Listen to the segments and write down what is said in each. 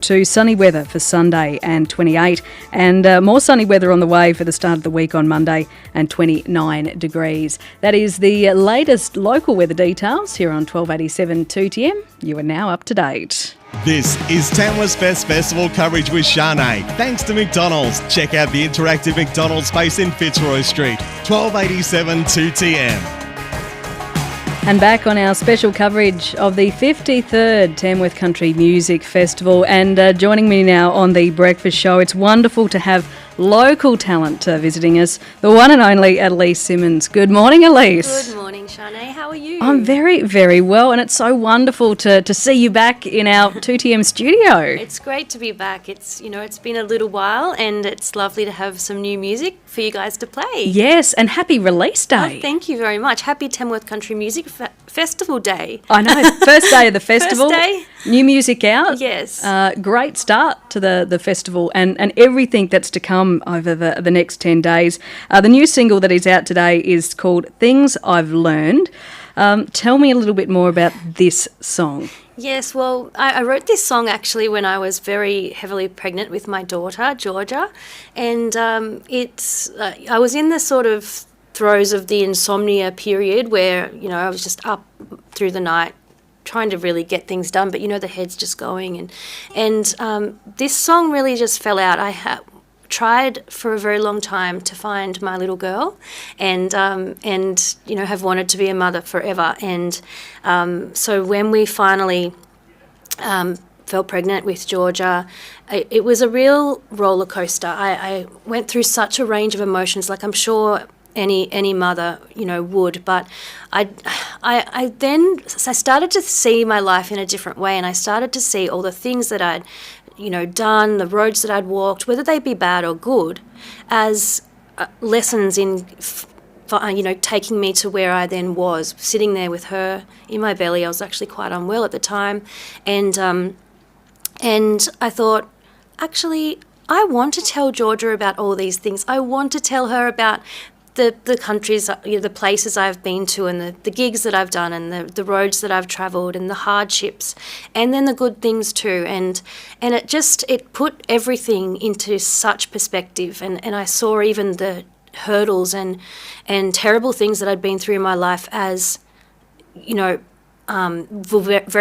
To sunny weather for Sunday and 28, and more sunny weather on the way for the start of the week on Monday and 29 degrees. That is the latest local weather details here on 1287 2TM. You are now up to date. This is Tamworth's Best Festival coverage with Shanae. Thanks to McDonald's. Check out the interactive McDonald's space in Fitzroy Street. 1287 2TM. And back on our special coverage of the 53rd Tamworth Country Music Festival. And joining me now on the breakfast show, it's wonderful to have local talent visiting us, the one and only Elise Simmons. Good morning, Elise. Good morning, Shanae. How are you? I'm very, very well, and it's so wonderful to see you back in our 2TM studio. It's great to be back. It's been a little while, and it's lovely to have some new music for you guys to play. Yes, and happy release day. Oh, thank you very much. Happy Tamworth Country Music Festival Day. I know, first day of the festival. First day. New music out. Yes. Great start to the festival and everything that's to come over the next 10 days. The new single that is out today is called Things I've Learned. Tell me a little bit more about this song. Yes, well, I wrote this song actually when I was very heavily pregnant with my daughter, Georgia, and I was in the sort of throes of the insomnia period where, I was just up through the night trying to really get things done, but the head's just going, and this song really just fell out. I tried for a very long time to find my little girl, and have wanted to be a mother forever, and so when we finally fell pregnant with Georgia, it was a real roller coaster. I went through such a range of emotions, like I'm sure any mother would, but I started to see my life in a different way, and I started to see all the things that I'd done, the roads that I'd walked, whether they be bad or good, as lessons in taking me to where I then was, sitting there with her in my belly. I was actually quite unwell at the time, and I thought, actually, I want to tell Georgia about all these things. I want to tell her about the countries, the places I've been to, and the gigs that I've done, and the roads that I've travelled, and the hardships, and then the good things too. And it put everything into such perspective, and I saw even the hurdles and terrible things that I'd been through in my life as, very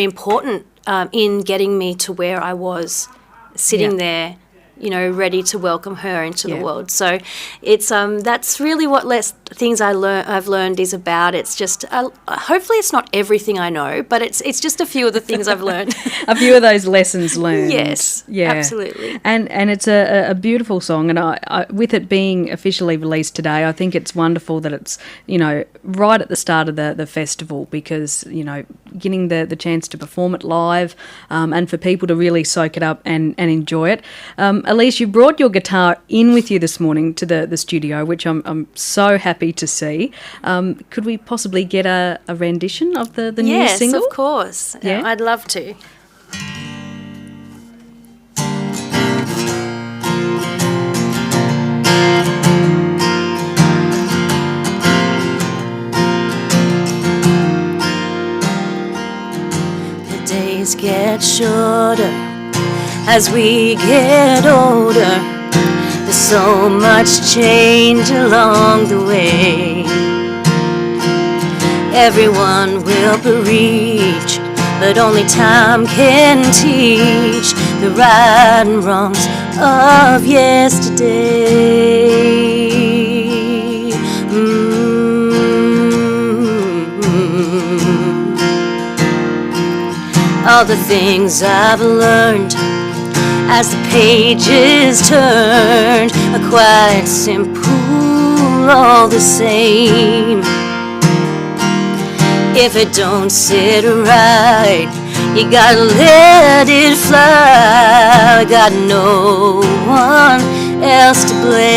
important in getting me to where I was, sitting there, ready to welcome her into the world. So it's that's really what things I've learned is about. It's just hopefully it's not everything I know, but it's just a few of the things I've learned. A few of those lessons learned. Yes, absolutely. And it's a beautiful song, and I with it being officially released today, I think it's wonderful that it's right at the start of the festival, because getting the chance to perform it live, and for people to really soak it up and enjoy it. Elise, you brought your guitar in with you this morning to the studio, which I'm so happy to see. Could we possibly get a rendition of the new single? Yes, of course. Yeah? I'd love to. The days get shorter as we get older. There's so much change along the way. Everyone will reach, but only time can teach the right and wrongs of yesterday. All the things I've learned as the pages turned are quite simple, all the same. If it don't sit right, you gotta let it fly. I got no one else to blame,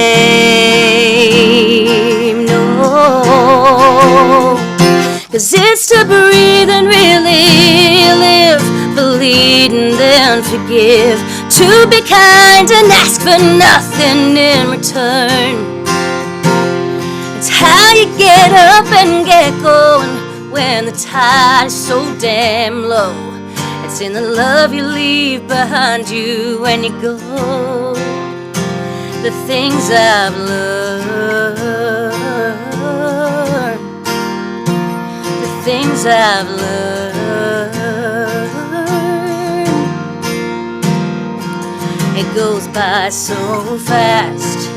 no. 'Cause it's to breathe and really live, believe and then forgive, to be kind and ask for nothing in return. It's how you get up and get going when the tide is so damn low. It's in the love you leave behind you when you go. The things I've learned, the things I've learned. It goes by so fast,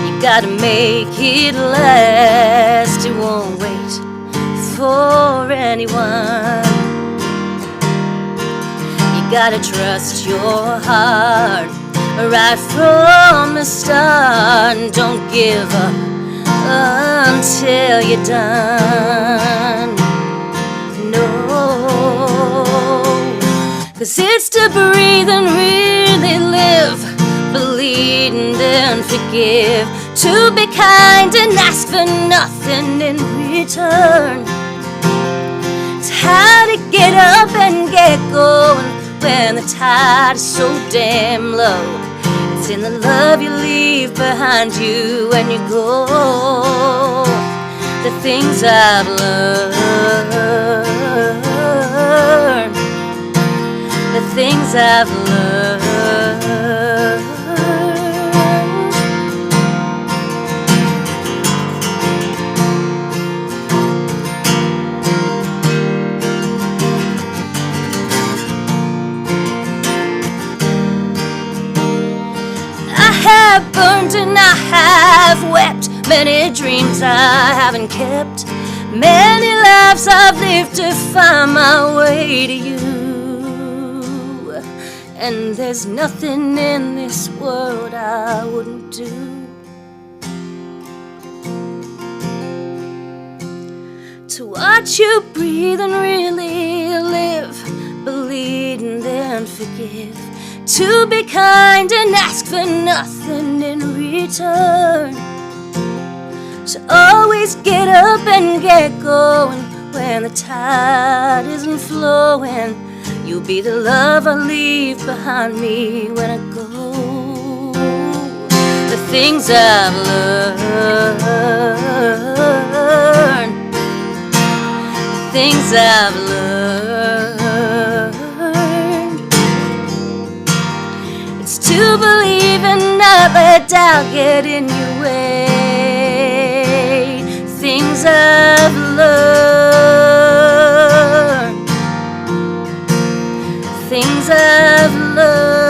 you gotta make it last. It won't wait for anyone. You gotta trust your heart right from the start. Don't give up until you're done. No, 'cause it's to breathe and really live, bleed and then forgive, to be kind and ask for nothing in return. It's how to get up and get going when the tide is so damn low. It's in the love you leave behind you when you go. The things I've learned, the things I've learned. I have burned and I have wept, many dreams I haven't kept, many lives I've lived to find my way to you. And there's nothing in this world I wouldn't do to watch you breathe and really live, bleed and then forgive, to be kind and ask for nothing in return. So always get up and get going when the tide isn't flowing. You'll be the love I leave behind me when I go. The things I've learned, the things I've learned. It's to believe and not let doubt get in your way. Things I've learned, things I've learned.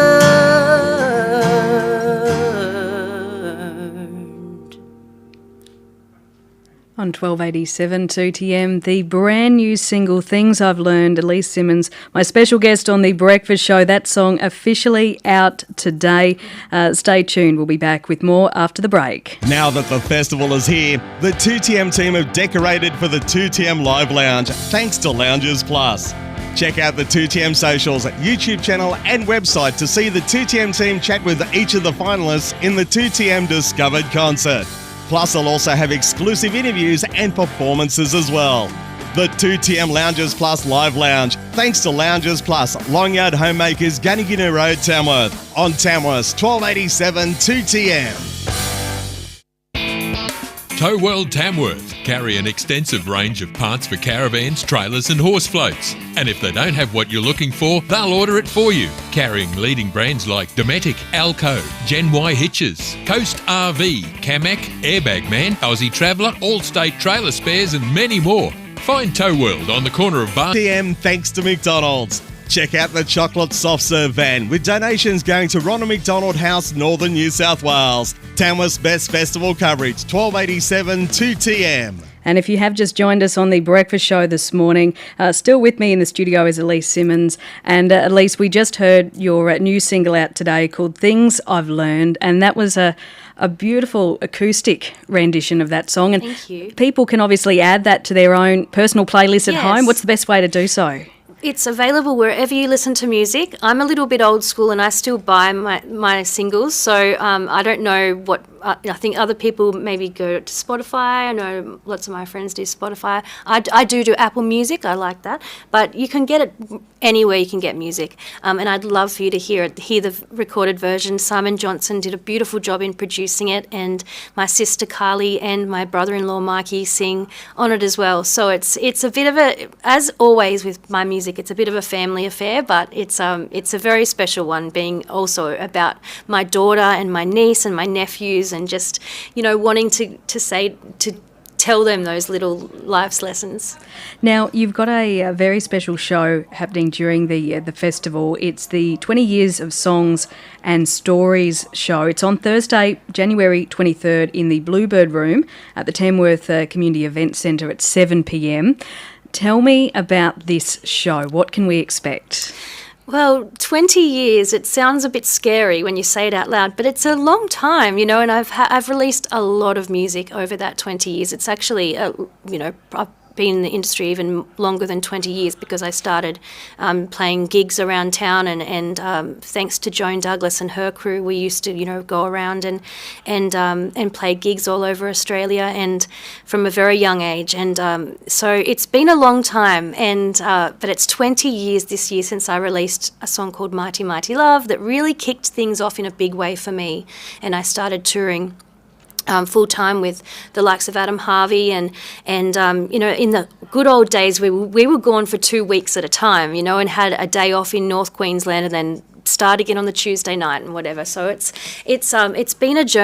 On 1287 2TM, the brand new single Things I've Learned, Elise Simmons, my special guest on The Breakfast Show. That song officially out today. Stay tuned, we'll be back with more after the break. Now that the festival is here, the 2TM team have decorated for the 2TM Live Lounge thanks to Loungers Plus. Check out the 2TM socials, YouTube channel and website to see the 2TM team chat with each of the finalists in the 2TM Discovered concert. Plus, they'll also have exclusive interviews and performances as well. The 2TM Loungers Plus Live Lounge, thanks to Loungers Plus, Longyard Homemakers, Gunniguna Road, Tamworth. On Tamworth, 1287 2TM. Tow World Tamworth carry an extensive range of parts for caravans, trailers and horse floats. And if they don't have what you're looking for, they'll order it for you. Carrying leading brands like Dometic, Alco, Gen Y Hitches, Coast RV, Camac, Airbag Man, Aussie Traveller, All-State Trailer Spares and many more. Find Tow World on the corner of Bar... TM thanks to McDonald's. Check out the chocolate soft serve van with donations going to Ronald McDonald House, Northern New South Wales. Tamworth's best festival coverage, 1287 2TM. And if you have just joined us on The Breakfast Show this morning, still with me in the studio is Elise Simmons. And Elise, we just heard your new single out today called Things I've Learned, and that was a beautiful acoustic rendition of that song. And Thank you. People can obviously add that to their own personal playlist at Yes. home. What's the best way to do so? It's available wherever you listen to music. I'm a little bit old school and I still buy my singles, so I don't know what I think other people maybe go to Spotify. I know lots of my friends do Spotify. I do Apple Music. I like that. But you can get it anywhere you can get music. And I'd love for you to hear the recorded version. Simon Johnson did a beautiful job in producing it, and my sister Carly and my brother-in-law Mikey sing on it as well. So it's a bit of a, as always with my music, it's a bit of a family affair, but it's a very special one, being also about my daughter and my niece and my nephews, and just, you know, wanting to tell them those little life's lessons. Now, you've got a very special show happening during the festival. It's the 20 Years of Songs and Stories show. It's on Thursday, January 23rd in the Bluebird Room at the Tamworth Community Event Centre at 7 p.m. Tell me about this show. What can we expect? Well, 20 years, it sounds a bit scary when you say it out loud, but it's a long time, you know, and I've released a lot of music over that 20 years. It's actually, you know, I've been in the industry even longer than 20 years, because I started playing gigs around town, and thanks to Joan Douglas and her crew, we used to, you know, go around and play gigs all over Australia, and from a very young age. And so it's been a long time, and but it's 20 years this year since I released a song called Mighty Mighty Love that really kicked things off in a big way for me, and I started touring full time with the likes of Adam Harvey, and you know, in the good old days we were gone for 2 weeks at a time, you know, and had a day off in North Queensland and then start again on the Tuesday night and whatever. So it's been a journey.